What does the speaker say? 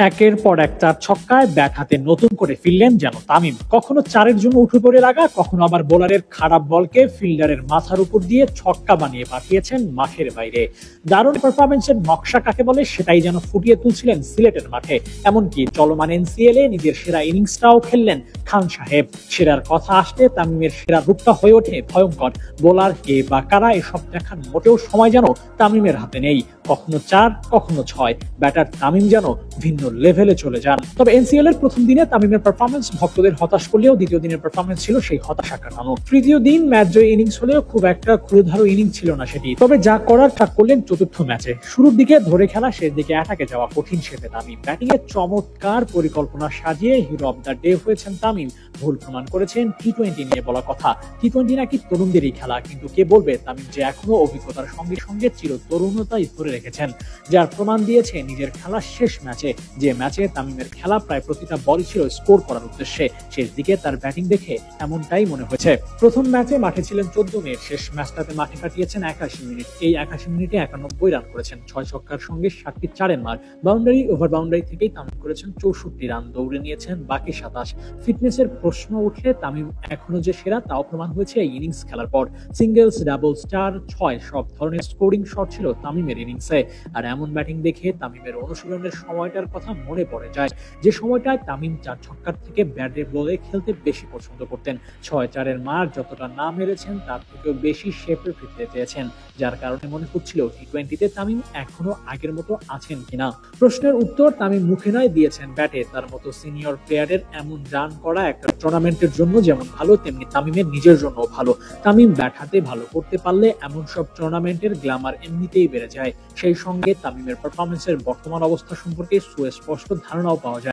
একের পর এক চার ছক্কায় ব্যাট হাতে নতুন করে ফিরলেন যেন তামিম। কখনো চারের জন্য উঠে পড়ে লাগা, কখনো আবার বোলারের খারাপ বলকে ফিল্ডারের মাথার উপর দিয়ে ছক্কা বানিয়ে পাঠিয়েছেন মাঠের বাইরে। দারুণ পারফরমেন্সের নকশা কাকে বলে সেটাই যেন ফুটিয়ে তুলছিলেন সিলেটের মাঠে। এমনকি চলমান এনসিএল এ নিজের সেরা ইনিংসটাও খেললেন খান সাহেব। সেরার কথা আসলে তামিমের সেরা রূপটা হয়ে ওঠে ভয়ঙ্কর। বোলার কে বা কারা এসব দেখার মোটেও সময় যেন তামিমের হাতে নেই। কখনো চার, কখনো ছয়, ব্যাটার তামিম যেন ভিন্ন লেভেলে চলে যান। তবে এনসিএল এর প্রথম দিনে তামিমের পারফরমেন্স ভক্তদের হতাশ করলেও দ্বিতীয় দিনের পারফরমেন্স ছিল সেই হতাশা কাটানো। তৃতীয় দিন ম্যাচ জয়ী ইনিংস হলেও খুব একটা ক্ষুরধারো ইনিংস ছিল না সেটি। তবে যা করার তা করলেন চতুর্থ ম্যাচে। শুরুর দিকে ধরে খেলা, শেষ দিকে অ্যাটাকে যাওয়া কঠিন শেপে তামিম। ব্যাটিং এর চমৎকার পরিকল্পনা সাজিয়ে হিরো অব দ্য ডে হয়েছেন তামিম। ভুল প্রমাণ করেছেন টি-20 নিয়ে বলা কথা। টি-20 নাকি তরুণদেরই খেলা, কিন্তু কে বলবে তামিম যে এখনো অভিজ্ঞতার সঙ্গে সঙ্গে চির তরুণতাই ধরে রেখেছেন, যার প্রমাণ দিয়েছে নিজের খেলার শেষ ম্যাচে। যে ম্যাচে তামিমের খেলা প্রায় প্রতিটা বলই ছিল স্কোর করার উদ্দেশ্যে, শেষ দিকে তার ব্যাটিং দেখে এমনটাই মনে হয়েছে। প্রথম ম্যাচে মাঠে ছিলেন 14 মিনিট, শেষ ম্যাচটাতে মাঠে কাটিয়েছেন 81 মিনিট। এই 81 মিনিটে 91 রান করেছেন, 6 ছক্কার সঙ্গে 7টি চারের মার। বাউন্ডারি ওভার বাউন্ডারি থেকেই তামিম করেছেন 64 রান, দৌড়ে নিয়েছেন বাকি 27। ফিটনেসের প্রশ্ন উঠলে তামিম এখনো যে সেরা তাও প্রমাণ হয়েছে এই ইনিংস খেলার পর। সিঙ্গেলস, ডাবল, স্টার, ছয় সব ধরনের স্কোরিং শট ছিল তামিমের ইনিংসে। আর এমন ব্যাটিং দেখে তামিমের অনুশীলনের সময়টার কথা মনে পড়ে যায়, যে সময়টায় তামিম চার ছক্কার থেকে ব্যাটে বলে খেলতে বেশি পছন্দ করতেন। 6-4-এর মার যতটা না মেরেছেন তার থেকেও বেশি শেপে ফিরতে চেয়েছেন, যার কারণে মনে হচ্ছিল টি-20-তে তামিম এখনো আগের মতো আছেন কিনা। প্রশ্নের উত্তর তামিম মুখে নয় দিয়েছেন ব্যাটে। তার মতো সিনিয়র প্লেয়ারের এমন রান করা একটা টুর্নামেন্টের জন্য যেমন ভালো, তেমনি তামিমের নিজের জন্য ভালো। তামিম ব্যাট হাতে ভালো করতে পারলে এমন সব টুর্নামেন্টের গ্ল্যামার এমনিতেই বেড়ে যায়। সেই সঙ্গে তামিমের পারফরমেন্সের বর্তমান অবস্থা সম্পর্কে সুস্পষ্ট ধারণাও পাওয়া যায়।